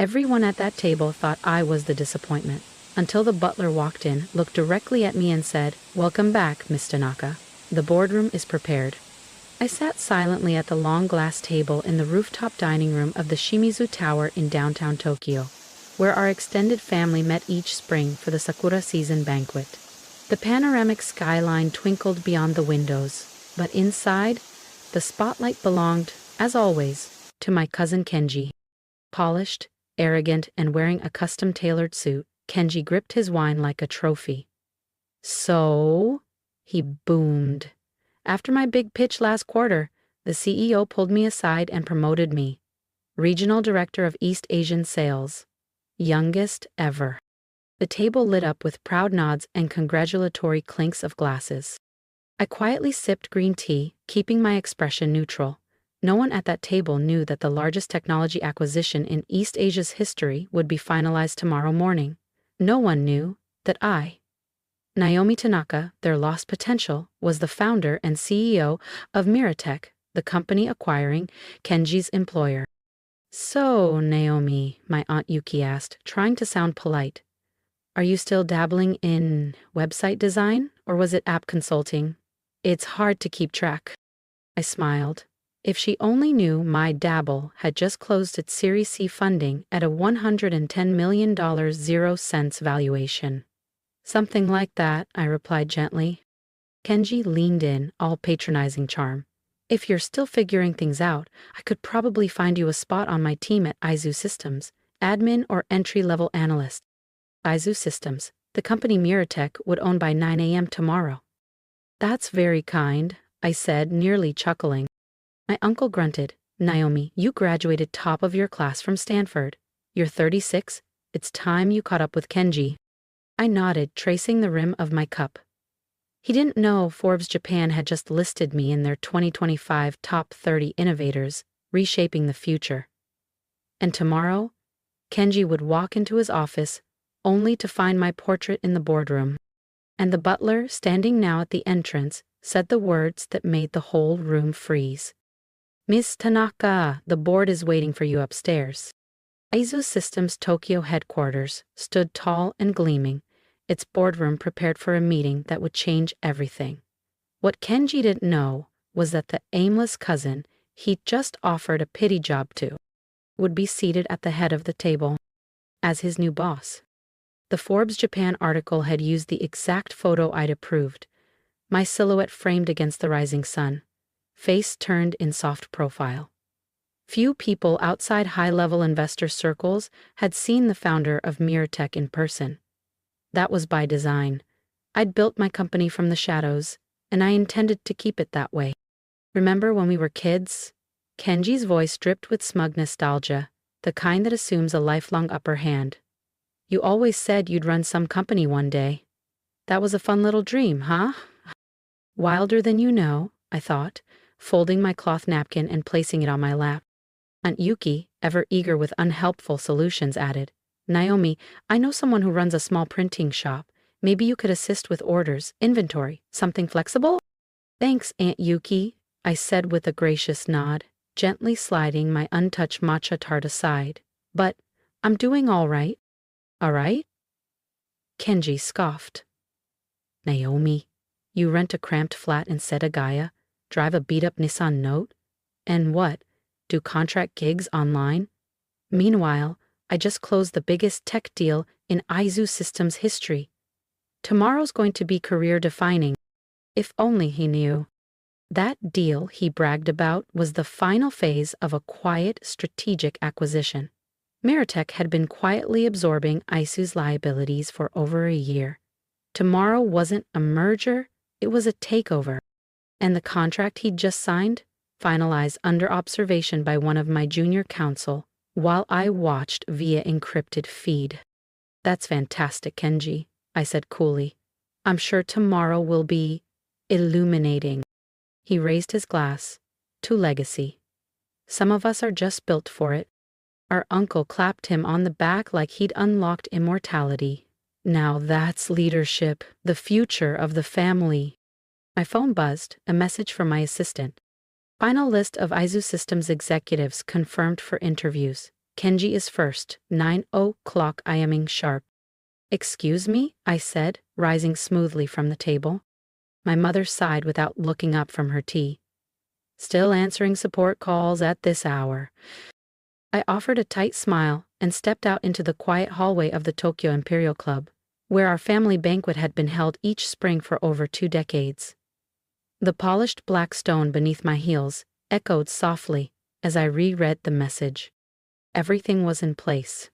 Everyone at that table thought I was the disappointment, until the butler walked in, looked directly at me and said, "Welcome back, Miss Tanaka. The boardroom is prepared." I sat silently at the long glass table in the rooftop dining room of the Shimizu Tower in downtown Tokyo, where our extended family met each spring for the Sakura season banquet. The panoramic skyline twinkled beyond the windows, but inside, the spotlight belonged, as always, to my cousin Kenji. Polished, arrogant, and wearing a custom-tailored suit, Kenji gripped his wine like a trophy. "So?" he boomed. "After my big pitch last quarter, the CEO pulled me aside and promoted me. Regional Director of East Asian Sales. Youngest ever." The table lit up with proud nods and congratulatory clinks of glasses. I quietly sipped green tea, keeping my expression neutral. No one at that table knew that the largest technology acquisition in East Asia's history would be finalized tomorrow morning. No one knew that I, Naomi Tanaka, their lost potential, was the founder and CEO of Miratech, the company acquiring Kenji's employer. "So, Naomi," my Aunt Yuki asked, trying to sound polite, "are you still dabbling in website design, or was it app consulting? It's hard to keep track." I smiled. If she only knew my dabble had just closed its Series C funding at a $110 million 0 cents valuation. "Something like that," I replied gently. Kenji leaned in, all patronizing charm. "If you're still figuring things out, I could probably find you a spot on my team at Aizu Systems, admin or entry-level analyst." Aizu Systems, the company Miratech would own by 9 a.m. tomorrow. "That's very kind," I said, nearly chuckling. My uncle grunted. "Naomi, you graduated top of your class from Stanford. You're 36. It's time you caught up with Kenji." I nodded, tracing the rim of my cup. He didn't know Forbes Japan had just listed me in their 2025 Top 30 Innovators, Reshaping the Future. And tomorrow, Kenji would walk into his office, only to find my portrait in the boardroom. And the butler, standing now at the entrance, said the words that made the whole room freeze. "Miss Tanaka, the board is waiting for you upstairs." Aizu Systems' Tokyo headquarters stood tall and gleaming, its boardroom prepared for a meeting that would change everything. What Kenji didn't know was that the aimless cousin he'd just offered a pity job to would be seated at the head of the table as his new boss. The Forbes Japan article had used the exact photo I'd approved, my silhouette framed against the rising sun, face turned in soft profile. Few people outside high-level investor circles had seen the founder of Miratech in person. That was by design. I'd built my company from the shadows, and I intended to keep it that way. "Remember when we were kids?" Kenji's voice dripped with smug nostalgia, the kind that assumes a lifelong upper hand. "You always said you'd run some company one day. That was a fun little dream, huh?" "Wilder than you know," I thought, folding my cloth napkin and placing it on my lap. Aunt Yuki, ever eager with unhelpful solutions, added, "Naomi, I know someone who runs a small printing shop. Maybe you could assist with orders, inventory, something flexible?" "Thanks, Aunt Yuki," I said with a gracious nod, gently sliding my untouched matcha tart aside. "But I'm doing all right." "All right?" Kenji scoffed. "Naomi, you rent a cramped flat in Setagaya, drive a beat-up Nissan Note, and what? Do contract gigs online? Meanwhile, I just closed the biggest tech deal in Aizu Systems history. Tomorrow's going to be career-defining." If only he knew. That deal he bragged about was the final phase of a quiet, strategic acquisition. Miratech had been quietly absorbing Aizu's liabilities for over a year. Tomorrow wasn't a merger, it was a takeover. And the contract he'd just signed? Finalized under observation by one of my junior counsel, while I watched via encrypted feed. "That's fantastic, Kenji," I said coolly. "I'm sure tomorrow will be illuminating." He raised his glass. "To legacy. Some of us are just built for it." Our uncle clapped him on the back like he'd unlocked immortality. "Now that's leadership, the future of the family." My phone buzzed, a message from my assistant. "Final list of Aizu Systems executives confirmed for interviews. Kenji is first, 9 o'clock IMing sharp. Excuse me, I said, rising smoothly from the table. My mother sighed without looking up from her tea. Still answering support calls at this hour. I offered a tight smile and stepped out into the quiet hallway of the Tokyo Imperial Club, where our family banquet had been held each spring for over 2 decades. The polished black stone beneath my heels echoed softly as I reread the message. Everything was in place.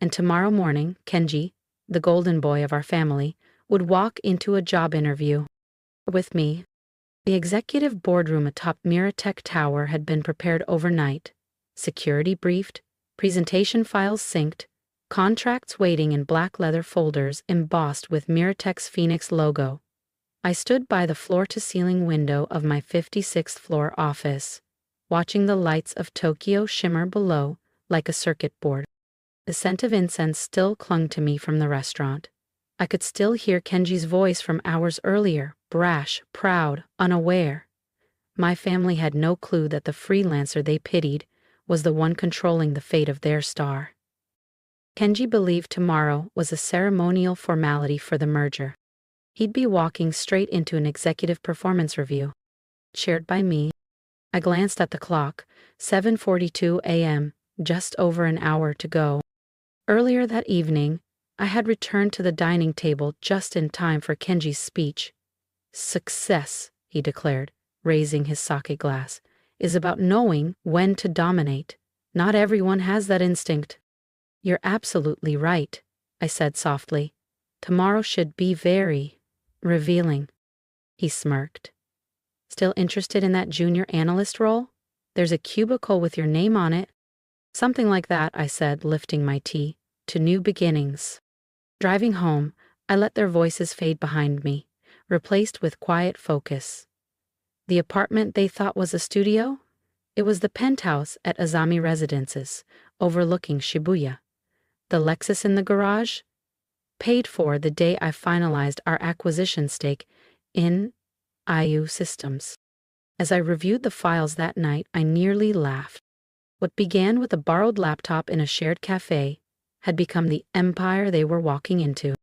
And tomorrow morning, Kenji, the golden boy of our family, would walk into a job interview with me. The executive boardroom atop Miratech Tower had been prepared overnight, security briefed, presentation files synced, contracts waiting in black leather folders embossed with Miratech's Phoenix logo. I stood by the floor-to-ceiling window of my 56th floor office, watching the lights of Tokyo shimmer below like a circuit board. The scent of incense still clung to me from the restaurant. I could still hear Kenji's voice from hours earlier, brash, proud, unaware. My family had no clue that the freelancer they pitied was the one controlling the fate of their star. Kenji believed tomorrow was a ceremonial formality for the merger. He'd be walking straight into an executive performance review, chaired by me. I glanced at the clock, 7:42 a.m., just over an hour to go. Earlier that evening, I had returned to the dining table just in time for Kenji's speech. Success, he declared, raising his sake glass, is about knowing when to dominate. Not everyone has that instinct. You're absolutely right, I said softly. Tomorrow should be very revealing. He smirked. Still interested in that junior analyst role? There's a cubicle with your name on it. Something like that, I said, lifting my tea. To new beginnings. Driving home, I let their voices fade behind me, replaced with quiet focus. The apartment they thought was a studio? It was the penthouse at Azami Residences, overlooking Shibuya. The Lexus in the garage? Paid for the day I finalized our acquisition stake in IU Systems. As I reviewed the files that night, I nearly laughed. What began with a borrowed laptop in a shared cafe had become the empire they were walking into.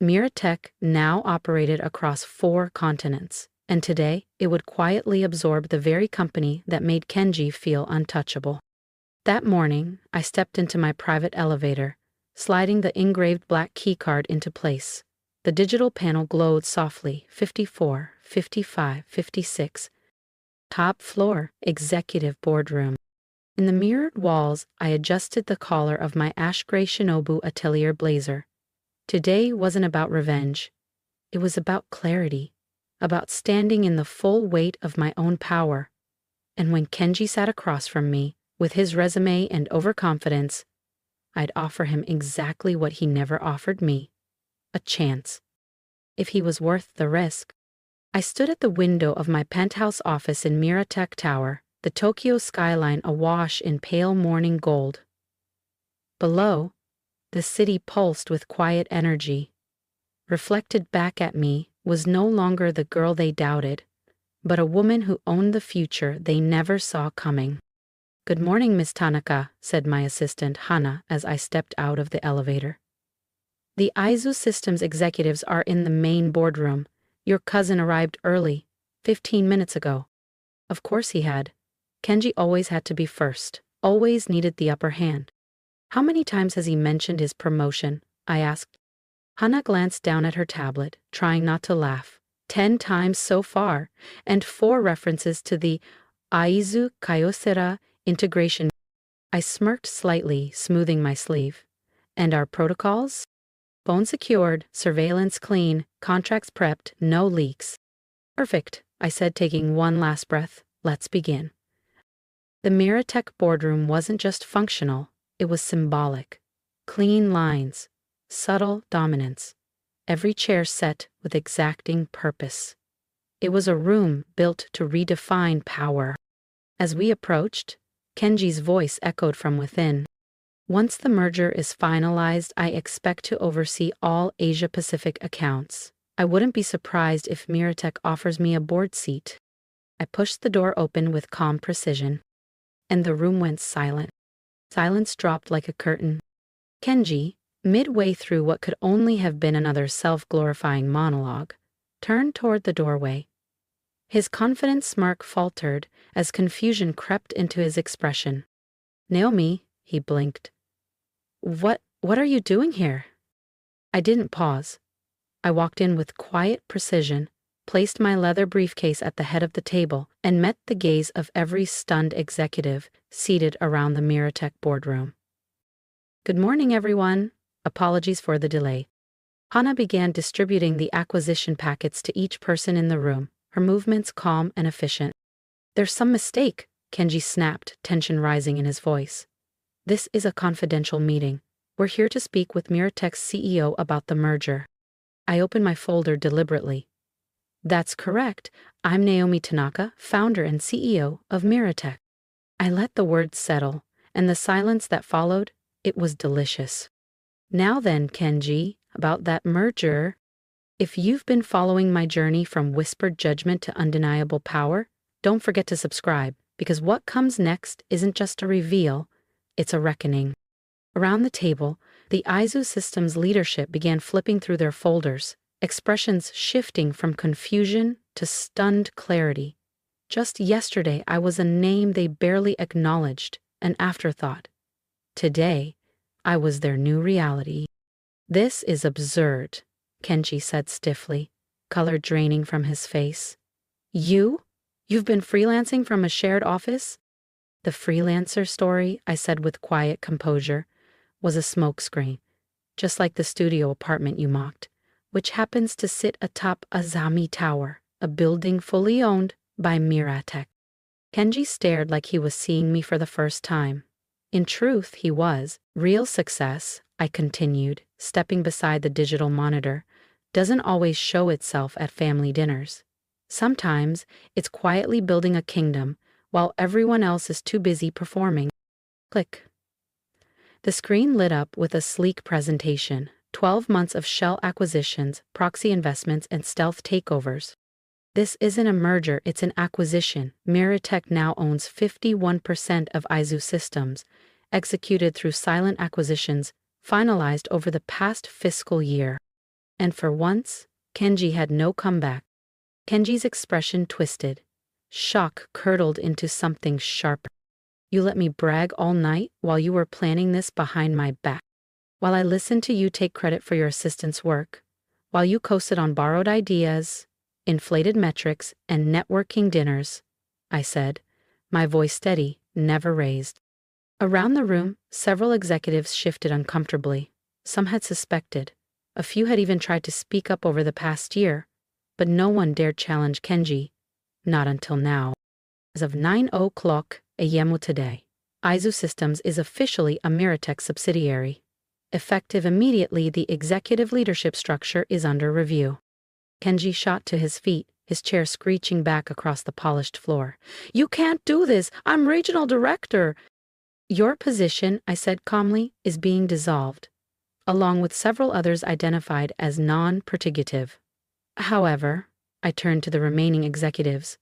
Miratech now operated across 4 continents, and today it would quietly absorb the very company that made Kenji feel untouchable. That morning, I stepped into my private elevator, sliding the engraved black keycard into place. The digital panel glowed softly, 54, 55, 56. Top floor, executive boardroom. In the mirrored walls, I adjusted the collar of my ash-gray Shinobu Atelier blazer. Today wasn't about revenge. It was about clarity, about standing in the full weight of my own power. And when Kenji sat across from me, with his resume and overconfidence, I'd offer him exactly what he never offered me: a chance. If he was worth the risk. I stood at the window of my penthouse office in Miratech Tower, the Tokyo skyline awash in pale morning gold. Below, the city pulsed with quiet energy. Reflected back at me was no longer the girl they doubted, but a woman who owned the future they never saw coming. "Good morning, Miss Tanaka," said my assistant, Hana, as I stepped out of the elevator. "The IU Systems executives are in the main boardroom. Your cousin arrived early, 15 minutes ago." Of course he had. Kenji always had to be first, always needed the upper hand. "How many times has he mentioned his promotion?" I asked. Hana glanced down at her tablet, trying not to laugh. 10 times so far, and 4 references to the Aizu Kyocera integration. I smirked slightly, smoothing my sleeve. "And our protocols? Phone secured, surveillance clean, contracts prepped, no leaks." "Perfect," I said, taking one last breath. "Let's begin." The Miratech boardroom wasn't just functional, it was symbolic. Clean lines, subtle dominance, every chair set with exacting purpose. It was a room built to redefine power. As we approached, Kenji's voice echoed from within. "Once the merger is finalized, I expect to oversee all Asia-Pacific accounts. I wouldn't be surprised if Miratech offers me a board seat." I pushed the door open with calm precision, and the room went silent. Silence dropped like a curtain. Kenji, midway through what could only have been another self-glorifying monologue, turned toward the doorway. His confident smirk faltered as confusion crept into his expression. "Naomi," he blinked. What are you doing here?" I didn't pause. I walked in with quiet precision, placed my leather briefcase at the head of the table, and met the gaze of every stunned executive seated around the Miratech boardroom. "Good morning, everyone. Apologies for the delay." Hana began distributing the acquisition packets to each person in the room, her movements calm and efficient. "There's some mistake," Kenji snapped, tension rising in his voice. "This is a confidential meeting. We're here to speak with Miratech's CEO about the merger." I opened my folder deliberately. "That's correct. I'm Naomi Tanaka, founder and CEO of Miratech." I let the words settle, and the silence that followed, it was delicious. "Now then, Kenji, about that merger. If you've been following my journey from whispered judgment to undeniable power, don't forget to subscribe, because what comes next isn't just a reveal, it's a reckoning." Around the table, the Aizu Systems leadership began flipping through their folders, expressions shifting from confusion to stunned clarity. Just yesterday, I was a name they barely acknowledged, an afterthought. Today, I was their new reality. "This is absurd," Kenji said stiffly, color draining from his face. You've been freelancing from a shared office?" "The freelancer story," I said with quiet composure, "was a smokescreen, just like the studio apartment you mocked, which happens to sit atop Azami Tower, a building fully owned by Miratech." Kenji stared like he was seeing me for the first time. In truth, he was. "Real success," I continued, stepping beside the digital monitor, "doesn't always show itself at family dinners. Sometimes it's quietly building a kingdom while everyone else is too busy performing." Click. The screen lit up with a sleek presentation, 12 months of shell acquisitions, proxy investments, and stealth takeovers. "This isn't a merger, it's an acquisition. Miratech now owns 51% of Aizu Systems, executed through silent acquisitions, finalized over the past fiscal year." And for once, Kenji had no comeback. Kenji's expression twisted. Shock curdled into something sharper. "You let me brag all night while you were planning this behind my back. While I listened to you take credit for your assistant's work. While you coasted on borrowed ideas, inflated metrics, and networking dinners," I said, my voice steady, never raised. Around the room, several executives shifted uncomfortably. Some had suspected. A few had even tried to speak up over the past year, but no one dared challenge Kenji. Not until now. As of 9:00 a.m. today, Aizu Systems is officially a Miratech subsidiary. Effective immediately, the executive leadership structure is under review. Kenji shot to his feet, his chair screeching back across the polished floor. "You can't do this! I'm regional director!" "Your position," I said calmly, "is being dissolved, along with several others identified as non-protective. However," I turned to the remaining executives,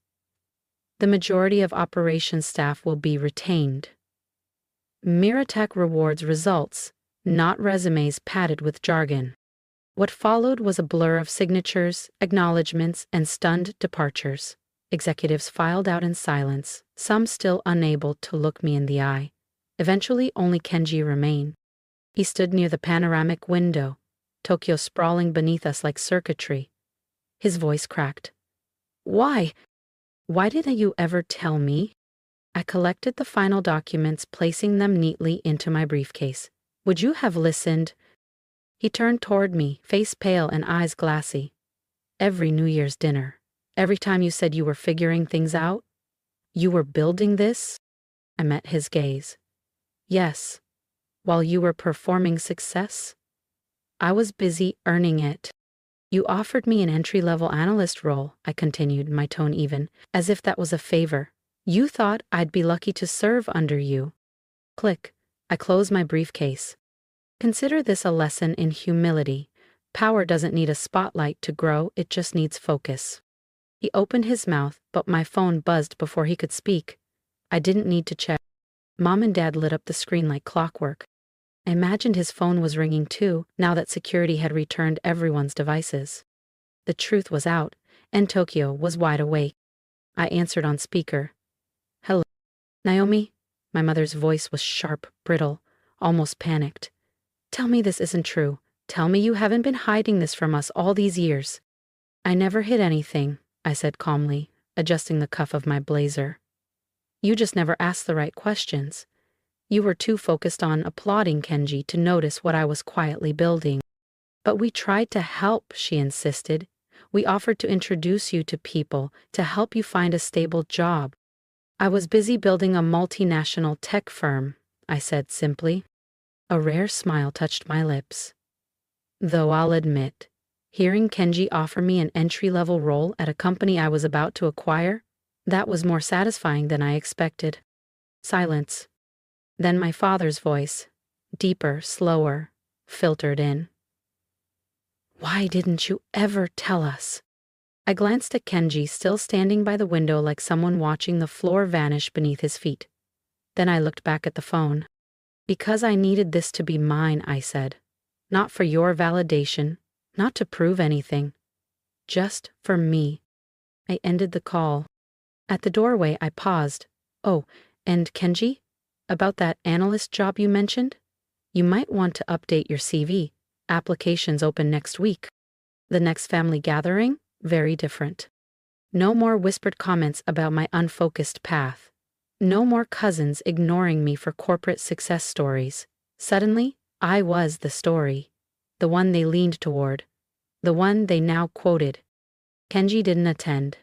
"the majority of operations staff will be retained. Miratech rewards results, not resumes padded with jargon." What followed was a blur of signatures, acknowledgments, and stunned departures. Executives filed out in silence, some still unable to look me in the eye. Eventually, only Kenji remained. He stood near the panoramic window, Tokyo sprawling beneath us like circuitry. His voice cracked. Why didn't you ever tell me?" I collected the final documents, placing them neatly into my briefcase. "Would you have listened?" He turned toward me, face pale and eyes glassy. "Every New Year's dinner. Every time you said you were figuring things out. You were building this?" I met his gaze. "Yes. While you were performing success, I was busy earning it." "You offered me an entry-level analyst role," I continued, my tone even, as if that was a favor. "You thought I'd be lucky to serve under you." Click. I closed my briefcase. Consider this a lesson in humility. Power doesn't need a spotlight to grow, it just needs focus. He opened his mouth, but my phone buzzed before he could speak. I didn't need to check. Mom and Dad lit up the screen like clockwork. I imagined his phone was ringing too, now that security had returned everyone's devices. The truth was out, and Tokyo was wide awake. I answered on speaker. "Hello, Naomi?" My mother's voice was sharp, brittle, almost panicked. "Tell me this isn't true. Tell me you haven't been hiding this from us all these years." "I never hid anything," I said calmly, adjusting the cuff of my blazer. "You just never asked the right questions. You were too focused on applauding Kenji to notice what I was quietly building." "But we tried to help," she insisted. "We offered to introduce you to people, to help you find a stable job." "I was busy building a multinational tech firm," I said simply. A rare smile touched my lips. Though I'll admit, hearing Kenji offer me an entry-level role at a company I was about to acquire, that was more satisfying than I expected. Silence. Then my father's voice, deeper, slower, filtered in. "Why didn't you ever tell us?" I glanced at Kenji, still standing by the window like someone watching the floor vanish beneath his feet. Then I looked back at the phone. "Because I needed this to be mine," I said. "Not for your validation, not to prove anything. Just for me." I ended the call. At the doorway, I paused. "Oh, and Kenji? About that analyst job you mentioned? You might want to update your CV. Applications open next week." The next family gathering? Very different. No more whispered comments about my unfocused path. No more cousins ignoring me for corporate success stories. Suddenly, I was the story. The one they leaned toward. The one they now quoted. Kenji didn't attend.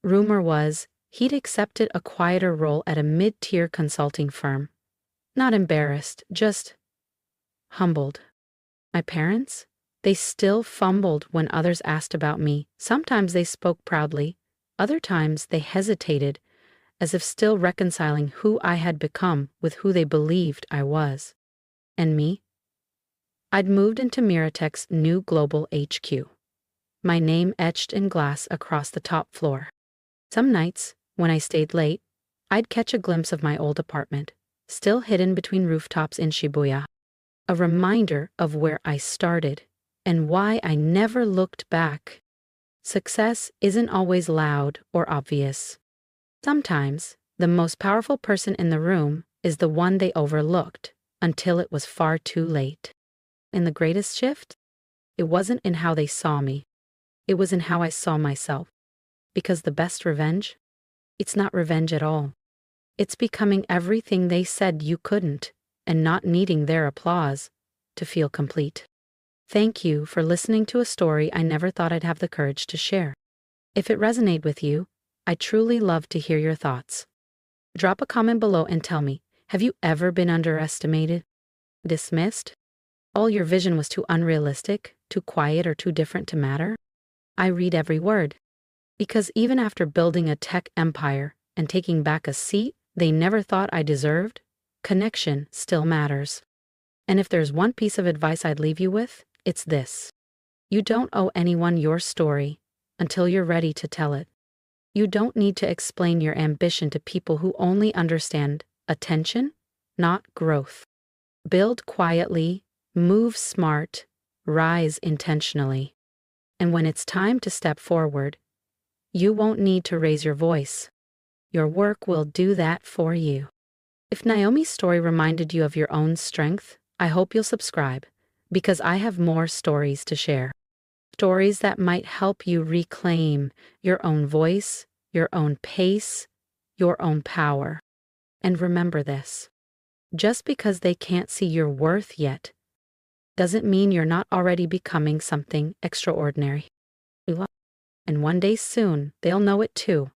Rumor was, he'd accepted a quieter role at a mid-tier consulting firm. Not embarrassed, just humbled. My parents? They still fumbled when others asked about me. Sometimes they spoke proudly. Other times they hesitated, as if still reconciling who I had become with who they believed I was. And me? I'd moved into Miratech's new global HQ. My name etched in glass across the top floor. Some nights, when I stayed late, I'd catch a glimpse of my old apartment, still hidden between rooftops in Shibuya. A reminder of where I started, and why I never looked back. Success isn't always loud or obvious. Sometimes, the most powerful person in the room is the one they overlooked until it was far too late. And the greatest shift? It wasn't in how they saw me. It was in how I saw myself. Because the best revenge? It's not revenge at all. It's becoming everything they said you couldn't, and not needing their applause to feel complete. Thank you for listening to a story I never thought I'd have the courage to share. If it resonated with you, I'd truly love to hear your thoughts. Drop a comment below and tell me, have you ever been underestimated? Dismissed? All your vision was too unrealistic, too quiet, or too different to matter? I read every word. Because even after building a tech empire and taking back a seat they never thought I deserved, connection still matters. And if there's one piece of advice I'd leave you with, it's this. You don't owe anyone your story until you're ready to tell it. You don't need to explain your ambition to people who only understand attention, not growth. Build quietly, move smart, rise intentionally. And when it's time to step forward, you won't need to raise your voice. Your work will do that for you. If Naomi's story reminded you of your own strength, I hope you'll subscribe, because I have more stories to share. Stories that might help you reclaim your own voice, your own pace, your own power. And remember this. Just because they can't see your worth yet, doesn't mean you're not already becoming something extraordinary. And one day soon, they'll know it too.